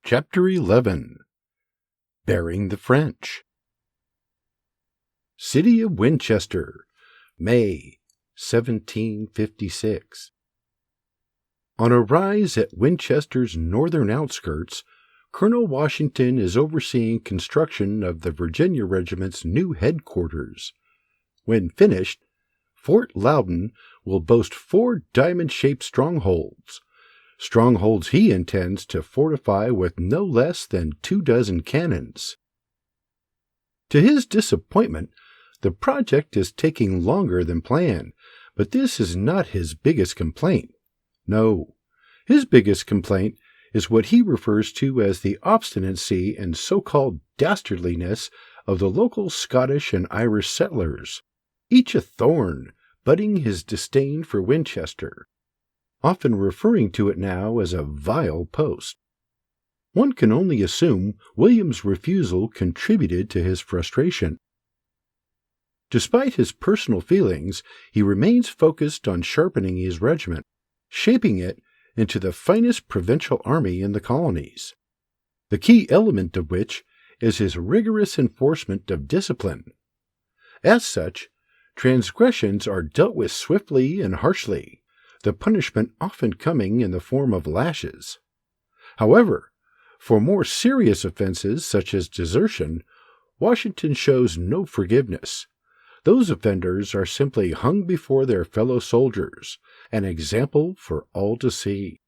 Chapter 11. Bearing the French. City of Winchester, May 1756. On a rise at Winchester's northern outskirts, Colonel Washington is overseeing construction of the Virginia Regiment's new headquarters. When finished, Fort Loudon will boast 4 diamond-shaped strongholds he intends to fortify with no less than 24 cannons. To his disappointment, the project is taking longer than planned, but this is not his biggest complaint. No, his biggest complaint is what he refers to as the obstinacy and so-called dastardliness of the local Scottish and Irish settlers, each a thorn budding his disdain for Winchester, often referring to it now as a vile post. One can only assume William's refusal contributed to his frustration. Despite his personal feelings, he remains focused on sharpening his regiment, shaping it into the finest provincial army in the colonies, the key element of which is his rigorous enforcement of discipline. As such, transgressions are dealt with swiftly and harshly, the punishment often coming in the form of lashes. However, for more serious offenses such as desertion, Washington shows no forgiveness. Those offenders are simply hung before their fellow soldiers, an example for all to see.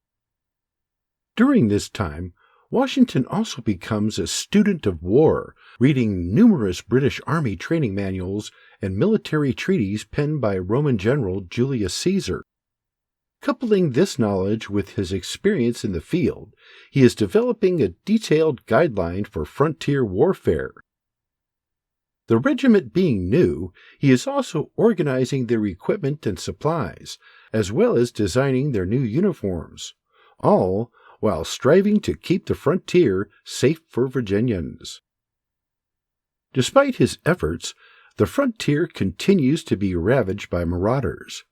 During this time, Washington also becomes a student of war, reading numerous British Army training manuals and military treaties penned by Roman General Julius Caesar. Coupling this knowledge with his experience in the field, he is developing a detailed guideline for frontier warfare. The regiment being new, he is also organizing their equipment and supplies, as well as designing their new uniforms, all while striving to keep the frontier safe for Virginians. Despite his efforts, the frontier continues to be ravaged by marauders.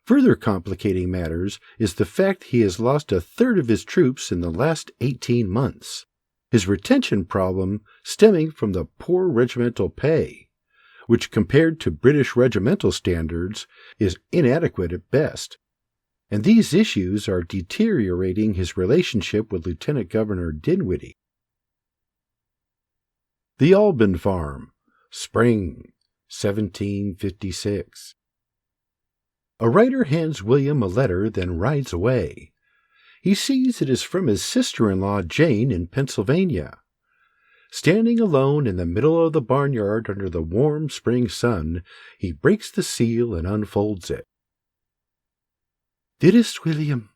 Further complicating matters is the fact he has lost a third of his troops in the last 18 months, his retention problem stemming from the poor regimental pay, which compared to British regimental standards is inadequate at best, and these issues are deteriorating his relationship with Lieutenant Governor Dinwiddie. The Alban Farm, Spring, 1756. A writer hands William a letter, then rides away. He sees it is from his sister-in-law Jane in Pennsylvania. Standing alone in the middle of the barnyard under the warm spring sun, he breaks the seal and unfolds it. Dearest William,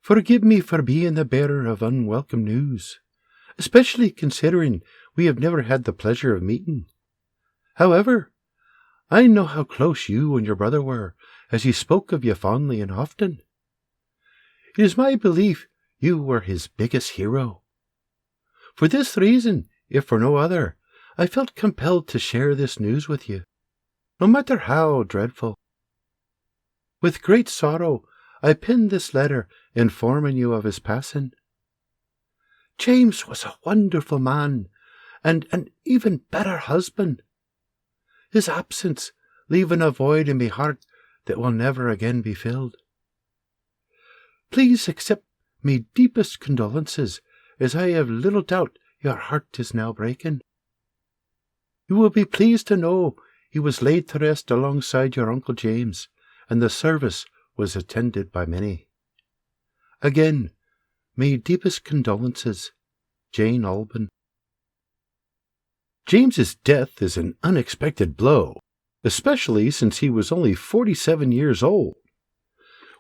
forgive me for being the bearer of unwelcome news, especially considering we have never had the pleasure of meeting. However, I know how close you and your brother were, as he spoke of you fondly and often. It is my belief you were his biggest hero. For this reason, if for no other, I felt compelled to share this news with you, no matter how dreadful. With great sorrow, I penned this letter informing you of his passing. James was a wonderful man, and an even better husband. His absence leaving a void in my heart that will never again be filled. Please accept my deepest condolences, as I have little doubt your heart is now breaking. You will be pleased to know he was laid to rest alongside your Uncle James, and the service was attended by many. Again, my deepest condolences, Jane Alban. James's death is an unexpected blow, especially since he was only 47 years old.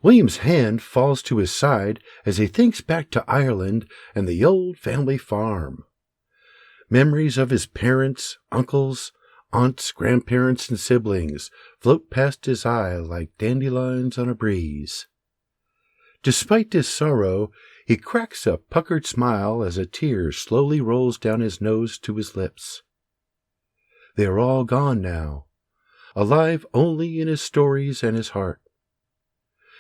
William's hand falls to his side as he thinks back to Ireland and the old family farm. Memories of his parents, uncles, aunts, grandparents, and siblings float past his eye like dandelions on a breeze. Despite his sorrow, he cracks a puckered smile as a tear slowly rolls down his nose to his lips. They are all gone now, alive only in his stories and his heart.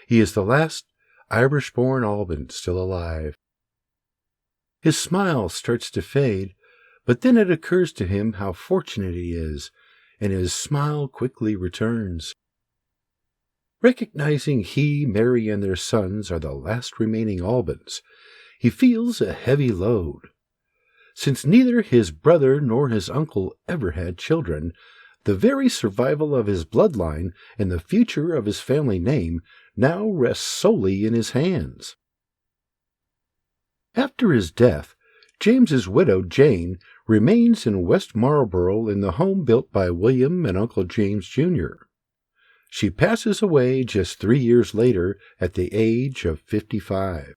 He is the last Irish-born Alban still alive. His smile starts to fade, but then it occurs to him how fortunate he is, and his smile quickly returns. Recognizing he, Mary, and their sons are the last remaining Albans, he feels a heavy load. Since neither his brother nor his uncle ever had children, the very survival of his bloodline and the future of his family name now rests solely in his hands. After his death, James's widow, Jane, remains in West Marlborough in the home built by William and Uncle James Jr. She passes away just 3 years later at the age of 55.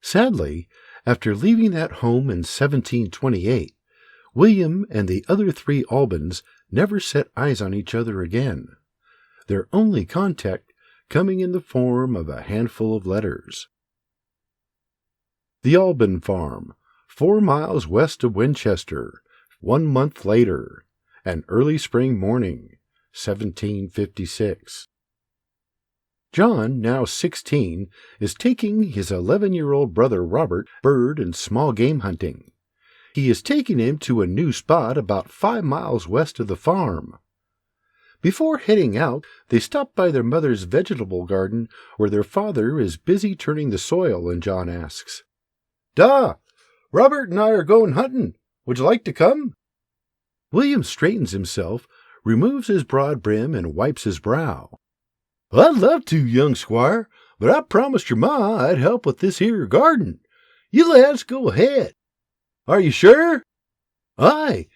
Sadly, after leaving that home in 1728, William and the other 3 Albans never set eyes on each other again, their only contact coming in the form of a handful of letters. The Alban Farm, 4 miles west of Winchester, 1 month later, an early spring morning, 1756. John, now 16, is taking his 11-year-old brother Robert bird and small game hunting. He is taking him to a new spot about 5 miles west of the farm. Before heading out, they stop by their mother's vegetable garden where their father is busy turning the soil, and John asks, "Da, Robert and I are going hunting. Would you like to come?" William straightens himself, removes his broad brim, and wipes his brow. "I'd love to, young squire, but I promised your ma I'd help with this here garden. You lads go ahead." "Are you sure?" "Aye,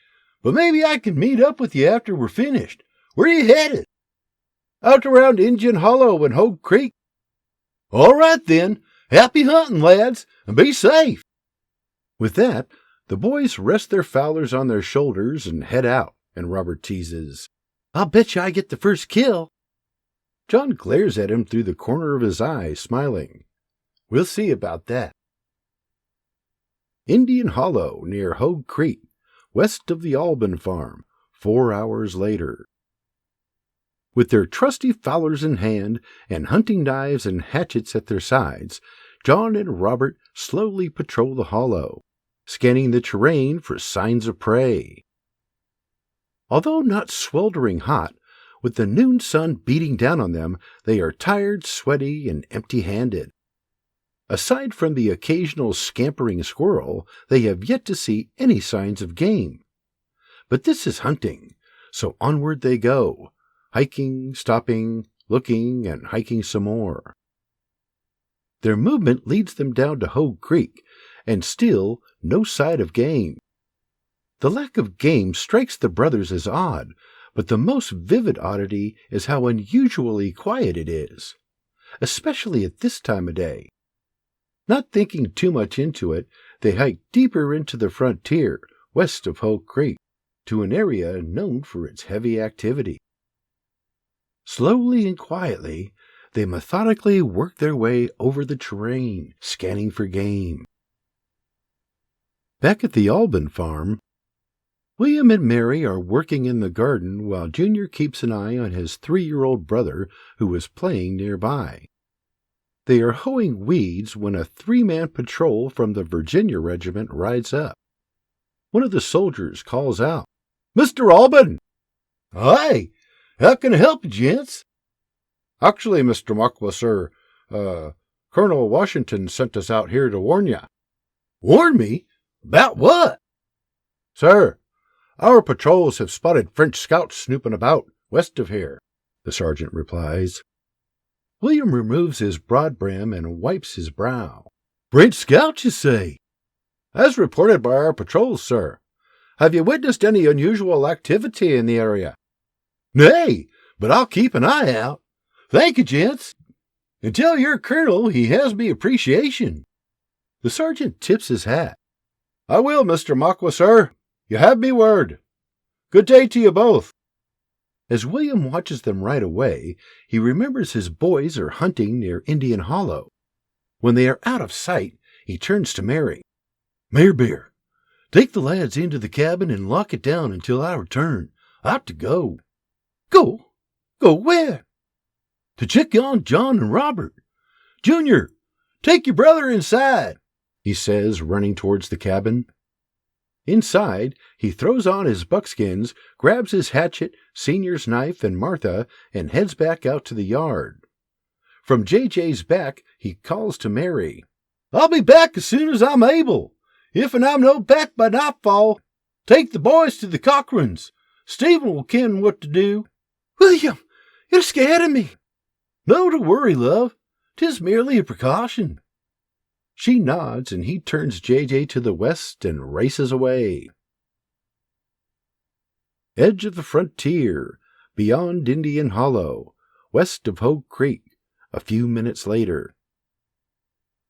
but maybe I can meet up with you after we're finished. Where are you headed?" "Out around Indian Hollow and Hogue Creek." "All right then. Happy hunting, lads, and be safe." With that, the boys rest their fowlers on their shoulders and head out, and Robert teases, "I'll bet you I get the first kill." John glares at him through the corner of his eye, smiling. "We'll see about that." Indian Hollow, near Hogue Creek, west of the Alban Farm, 4 hours later. With their trusty fowlers in hand and hunting knives and hatchets at their sides, John and Robert slowly patrol the hollow, scanning the terrain for signs of prey. Although not sweltering hot, with the noon sun beating down on them, they are tired, sweaty, and empty-handed. Aside from the occasional scampering squirrel, they have yet to see any signs of game. But this is hunting, so onward they go, hiking, stopping, looking, and hiking some more. Their movement leads them down to Hogue Creek, and still no sight of game. The lack of game strikes the brothers as odd, but the most vivid oddity is how unusually quiet it is, especially at this time of day. Not thinking too much into it, they hike deeper into the frontier, west of Hogue Creek, to an area known for its heavy activity. Slowly and quietly, they methodically work their way over the terrain, scanning for game. Back at the Alban Farm, William and Mary are working in the garden while Junior keeps an eye on his 3-year-old brother who is playing nearby. They are hoeing weeds when a 3-man patrol from the Virginia Regiment rides up. One of the soldiers calls out, "Mr. Alban!" "Aye, how can I help you, gents?" "Actually, Mr. Marquis, sir, Colonel Washington sent us out here to warn you." "Warn me? About what?" "Sir, our patrols have spotted French scouts snooping about west of here," the sergeant replies. William removes his broad brim and wipes his brow. "French scouts, you say?" "As reported by our patrols, sir. Have you witnessed any unusual activity in the area?" "Nay, but I'll keep an eye out. Thank you, gents. And tell your colonel he has me appreciation." The sergeant tips his hat. "I will, Mr. Marquis, sir. You have me word. Good day to you both." As William watches them ride away, he remembers his boys are hunting near Indian Hollow. When they are out of sight, he turns to Mary. "Mare, take the lads into the cabin and lock it down until I return. I have to go." "Go? Go where?" "To check on John and Robert. Junior, take your brother inside. he says, running towards the cabin. Inside, he throws on his buckskins, grabs his hatchet, Senior's knife, and Martha, and heads back out to the yard. From JJ's back, he calls to Mary. "I'll be back as soon as I'm able. If I'm no back by nightfall, take the boys to the Cochranes. Stephen will ken what to do." "William, you're scared of me." "No to worry, love. 'Tis merely a precaution." She nods, and he turns JJ to the west and races away. Edge of the frontier, beyond Indian Hollow, west of Hogue Creek, a few minutes later.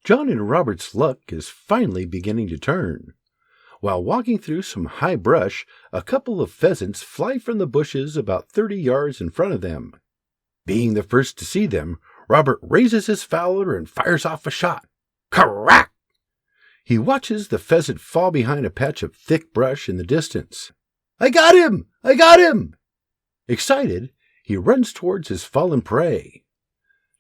John and Robert's luck is finally beginning to turn. While walking through some high brush, a couple of pheasants fly from the bushes about 30 yards in front of them. Being the first to see them, Robert raises his fowler and fires off a shot. Crack! He watches the pheasant fall behind a patch of thick brush in the distance. "I got him! I got him!" Excited, he runs towards his fallen prey.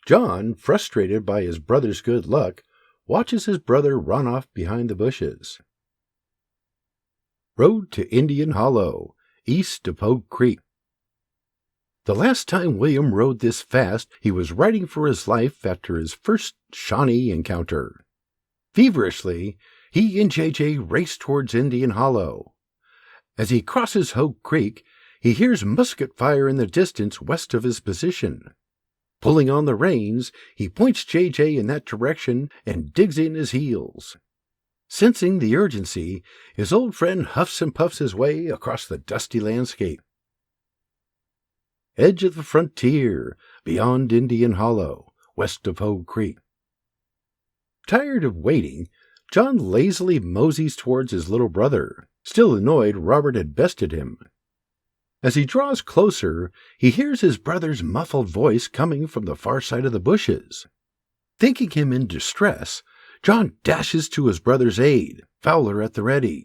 John, frustrated by his brother's good luck, watches his brother run off behind the bushes. Road to Indian Hollow, east of Hogue Creek. The last time William rode this fast, he was riding for his life after his first Shawnee encounter. Feverishly, he and JJ race towards Indian Hollow. As he crosses Hogue Creek, he hears musket fire in the distance west of his position. Pulling on the reins, he points JJ in that direction and digs in his heels. Sensing the urgency, his old friend huffs and puffs his way across the dusty landscape. Edge of the frontier, beyond Indian Hollow, west of Hogue Creek. Tired of waiting, John lazily moseys towards his little brother, still annoyed Robert had bested him. As he draws closer, he hears his brother's muffled voice coming from the far side of the bushes. Thinking him in distress, John dashes to his brother's aid, fowler at the ready.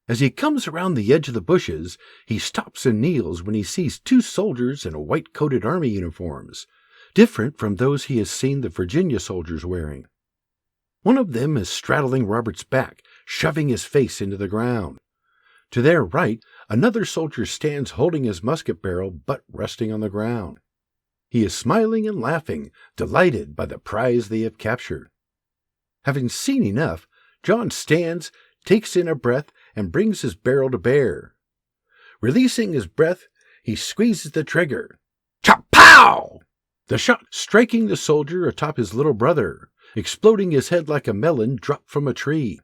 As he comes around the edge of the bushes, he stops and kneels when he sees two soldiers in white-coated army uniforms, different from those he has seen the Virginia soldiers wearing. One of them is straddling Robert's back, shoving his face into the ground. To their right, another soldier stands holding his musket barrel butt resting on the ground. He is smiling and laughing, delighted by the prize they have captured. Having seen enough, John stands, takes in a breath, and brings his barrel to bear. Releasing his breath, he squeezes the trigger. Chop-pow! The shot striking the soldier atop his little brother, exploding his head like a melon dropped from a tree.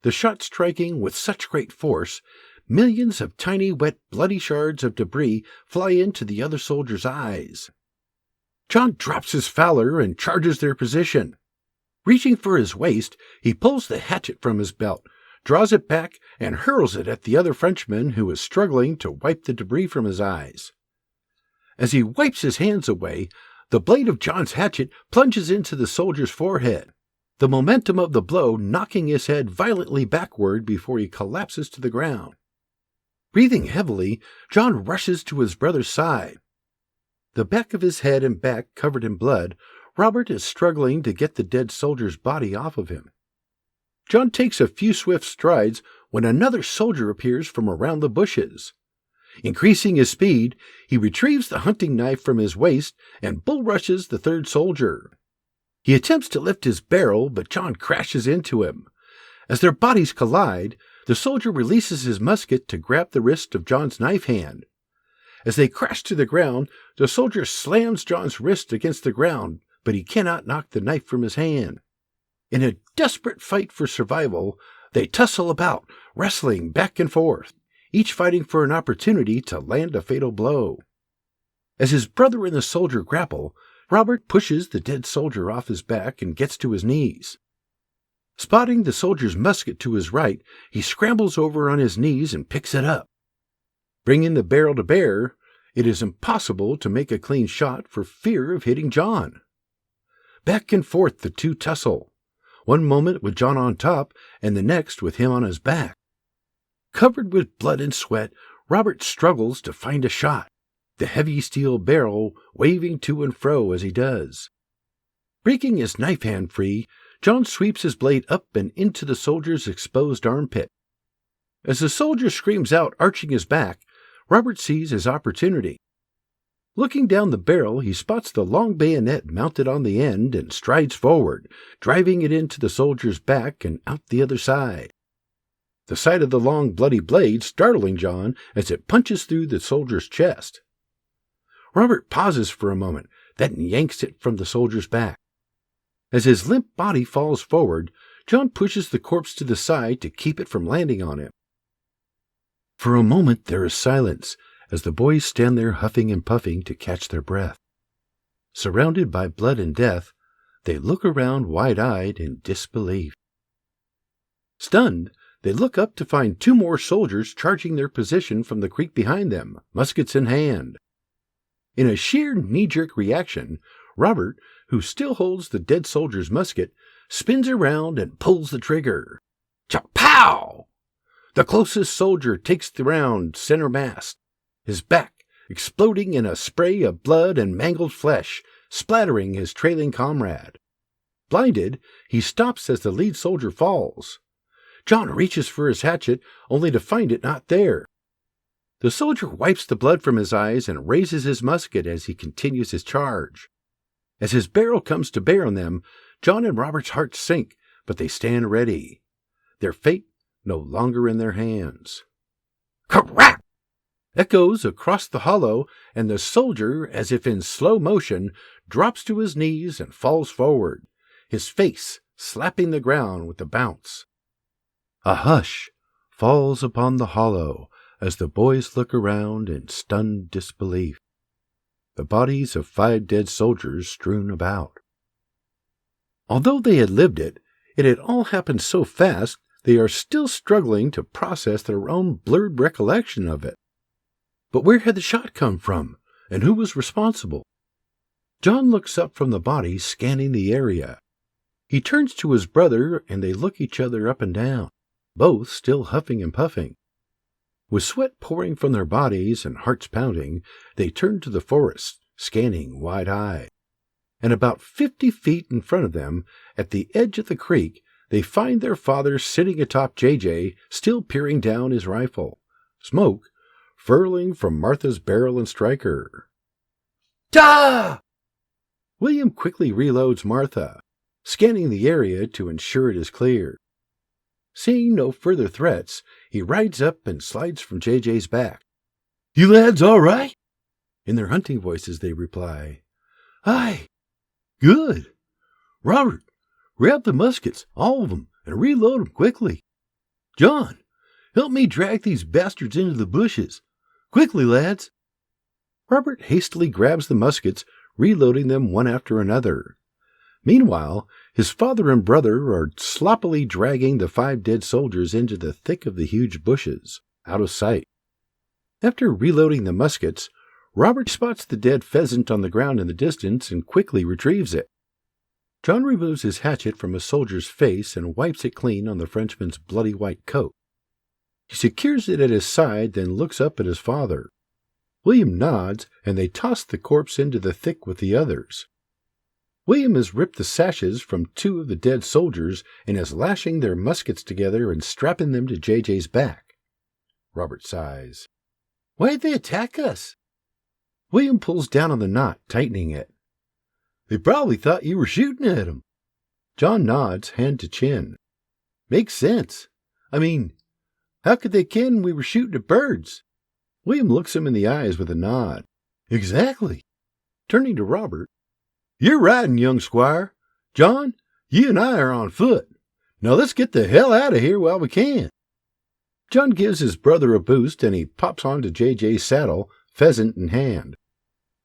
The shot striking with such great force, millions of tiny, wet, bloody shards of debris fly into the other soldier's eyes. John drops his fowler and charges their position. Reaching for his waist, he pulls the hatchet from his belt, draws it back, and hurls it at the other Frenchman who is struggling to wipe the debris from his eyes. As he wipes his hands away, the blade of John's hatchet plunges into the soldier's forehead, the momentum of the blow knocking his head violently backward before he collapses to the ground. Breathing heavily, John rushes to his brother's side. The back of his head and back covered in blood, Robert is struggling to get the dead soldier's body off of him. John takes a few swift strides when another soldier appears from around the bushes. Increasing his speed, he retrieves the hunting knife from his waist and bull-rushes the third soldier. He attempts to lift his barrel, but John crashes into him. As their bodies collide, the soldier releases his musket to grab the wrist of John's knife hand. As they crash to the ground, the soldier slams John's wrist against the ground, but he cannot knock the knife from his hand. In a desperate fight for survival, they tussle about, wrestling back and forth, each fighting for an opportunity to land a fatal blow. As his brother and the soldier grapple, Robert pushes the dead soldier off his back and gets to his knees. Spotting the soldier's musket to his right, he scrambles over on his knees and picks it up. Bringing the barrel to bear, it is impossible to make a clean shot for fear of hitting John. Back and forth the two tussle, one moment with John on top and the next with him on his back. Covered with blood and sweat, Robert struggles to find a shot, the heavy steel barrel waving to and fro as he does. Breaking his knife hand free, John sweeps his blade up and into the soldier's exposed armpit. As the soldier screams out, arching his back, Robert sees his opportunity. Looking down the barrel, he spots the long bayonet mounted on the end and strides forward, driving it into the soldier's back and out the other side. The sight of the long bloody blade startling John as it punches through the soldier's chest. Robert pauses for a moment, then yanks it from the soldier's back. As his limp body falls forward, John pushes the corpse to the side to keep it from landing on him. For a moment there is silence as the boys stand there huffing and puffing to catch their breath. Surrounded by blood and death, they look around wide-eyed in disbelief. Stunned, they look up to find 2 more soldiers charging their position from the creek behind them, muskets in hand. In a sheer knee-jerk reaction, Robert, who still holds the dead soldier's musket, spins around and pulls the trigger. Cha-pow! The closest soldier takes the round center mass, his back exploding in a spray of blood and mangled flesh, splattering his trailing comrade. Blinded, he stops as the lead soldier falls. John reaches for his hatchet, only to find it not there. The soldier wipes the blood from his eyes and raises his musket as he continues his charge. As his barrel comes to bear on them, John and Robert's hearts sink, but they stand ready, their fate no longer in their hands. Crack! Echoes across the hollow, and the soldier, as if in slow motion, drops to his knees and falls forward, his face slapping the ground with a bounce. A hush falls upon the hollow as the boys look around in stunned disbelief. The bodies of 5 dead soldiers strewn about. Although they had lived it, it had all happened so fast they are still struggling to process their own blurred recollection of it. But where had the shot come from, and who was responsible? John looks up from the bodies, scanning the area. He turns to his brother, and they look each other up and down, both still huffing and puffing. With sweat pouring from their bodies and hearts pounding, they turn to the forest, scanning wide-eyed. And about 50 feet in front of them, at the edge of the creek, they find their father sitting atop JJ, still peering down his rifle. Smoke furling from Martha's barrel and striker. "Da!" William quickly reloads Martha, scanning the area to ensure it is clear. Seeing no further threats, he rides up and slides from JJ's back. "You lads all right?" In their hunting voices they reply, "Aye." "Good. Robert, grab the muskets, all of them, and reload them quickly. John, help me drag these bastards into the bushes. Quickly, lads." Robert hastily grabs the muskets, reloading them one after another. Meanwhile, his father and brother are sloppily dragging the 5 dead soldiers into the thick of the huge bushes, out of sight. After reloading the muskets, Robert spots the dead pheasant on the ground in the distance and quickly retrieves it. John removes his hatchet from a soldier's face and wipes it clean on the Frenchman's bloody white coat. He secures it at his side, then looks up at his father. William nods, and they toss the corpse into the thick with the others. William has ripped the sashes from 2 of the dead soldiers and is lashing their muskets together and strapping them to JJ's back. Robert sighs. "Why did they attack us?" William pulls down on the knot, tightening it. "They probably thought you were shooting at them." John nods, hand to chin. "Makes sense. I mean, how could they ken we were shooting at birds?" William looks him in the eyes with a nod. "Exactly." Turning to Robert, "You're riding, young squire. John, you and I are on foot. Now let's get the hell out of here while we can." John gives his brother a boost, and he pops onto JJ's saddle, pheasant in hand.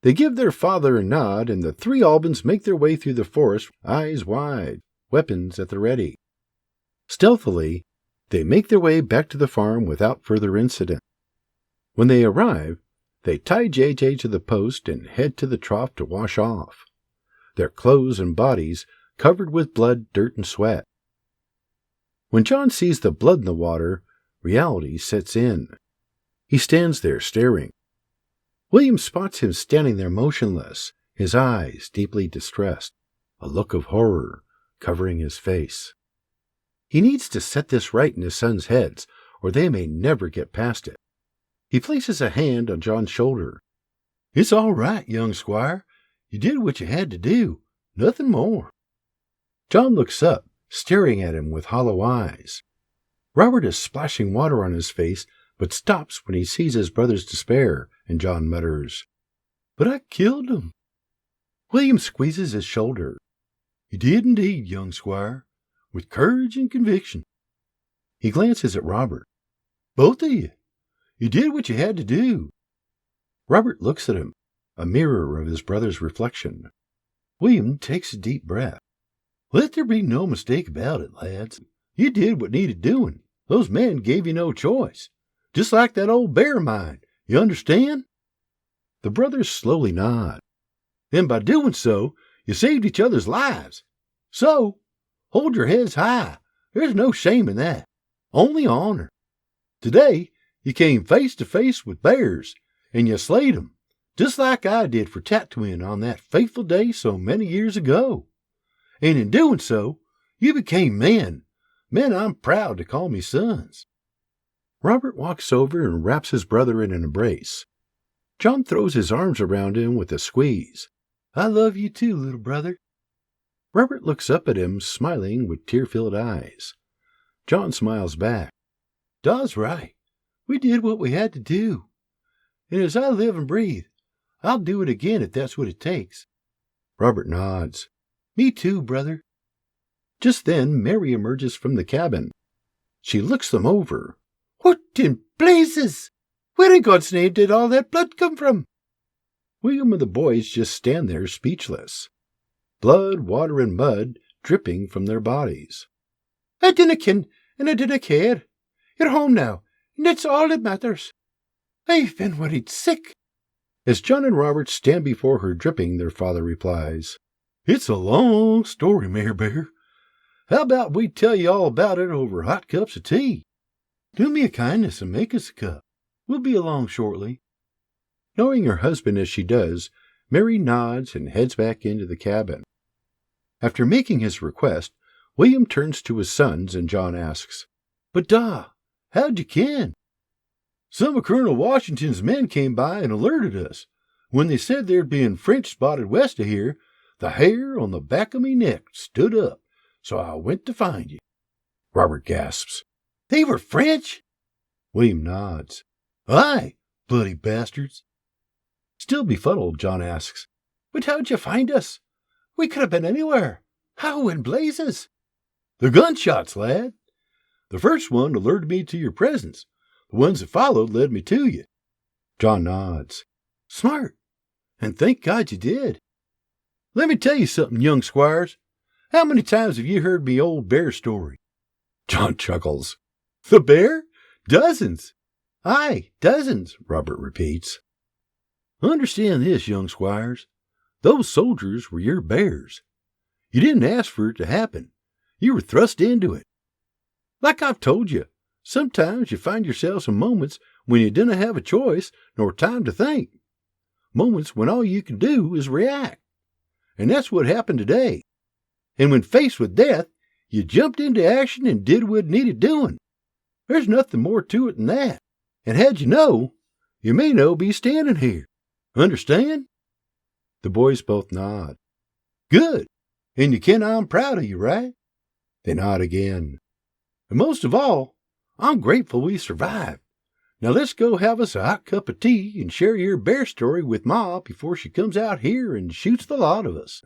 They give their father a nod, and the 3 Albans make their way through the forest, eyes wide, weapons at the ready. Stealthily, they make their way back to the farm without further incident. When they arrive, they tie JJ to the post and head to the trough to wash off, their clothes and bodies covered with blood, dirt, and sweat. When John sees the blood in the water, reality sets in. He stands there staring. William spots him standing there motionless, his eyes deeply distressed, a look of horror, covering his face. He needs to set this right in his sons' heads, or they may never get past it. He places a hand on John's shoulder. "It's all right, young squire. You did what you had to do. Nothing more." John looks up, staring at him with hollow eyes. Robert is splashing water on his face, but stops when he sees his brother's despair, and John mutters, "But I killed him." William squeezes his shoulder. "You did indeed, young squire, with courage and conviction." He glances at Robert. "Both of you. You did what you had to do." Robert looks at him, a mirror of his brother's reflection. William takes a deep breath. "Let there be no mistake about it, lads. You did what needed doing. Those men gave you no choice. Just like that old bear of mine. You understand?" The brothers slowly nod. "And by doing so, you saved each other's lives. So, hold your heads high. There's no shame in that. Only honor. Today, you came face to face with bears, and you slayed 'em, just like I did for Tatooine on that fateful day so many years ago. And in doing so, you became men I'm proud to call me sons." Robert walks over and wraps his brother in an embrace. John throws his arms around him with a squeeze. "I love you too, little brother." Robert looks up at him, smiling with tear-filled eyes. John smiles back. "Da's right. We did what we had to do. And as I live and breathe, I'll do it again if that's what it takes." Robert nods. "Me too, brother." Just then, Mary emerges from the cabin. She looks them over. "What in blazes? Where in God's name did all that blood come from?" William and the boys just stand there speechless. Blood, water, and mud dripping from their bodies. "I dinna ken, and I dinna care. You're home now, and that's all that matters. I've been worried sick." As John and Robert stand before her dripping, their father replies, "It's a long story, Mare Bear. How about we tell you all about it over hot cups of tea? Do me a kindness and make us a cup. We'll be along shortly." Knowing her husband as she does, Mary nods and heads back into the cabin. After making his request, William turns to his sons and John asks, "But Da, how'd you ken?" "Some of Colonel Washington's men came by and alerted us. When they said there'd been French spotted west of here, the hair on the back of me neck stood up, so I went to find you." Robert gasps, "They were French?" William nods. "Aye, bloody bastards." Still befuddled, John asks, "But how'd you find us? We could have been anywhere. How in blazes?" "The gunshots, lad. The first one alerted me to your presence. The ones that followed led me to you." John nods. "Smart. And thank God you did. Let me tell you something, young squires. How many times have you heard me old bear story?" John chuckles. "The bear? Dozens." "Aye, dozens," Robert repeats. "Understand this, young squires. Those soldiers were your bears. You didn't ask for it to happen. You were thrust into it. Like I've told you, sometimes you find yourselves in moments when you didn't have a choice nor time to think. Moments when all you can do is react. And that's what happened today. And when faced with death, you jumped into action and did what needed doing. There's nothing more to it than that. And had you know, you may no be standing here. Understand?" The boys both nod. "Good. And you ken I'm proud of you, right?" They nod again. "And most of all, I'm grateful we survived. Now let's go have us a hot cup of tea and share your bear story with Ma before she comes out here and shoots the lot of us."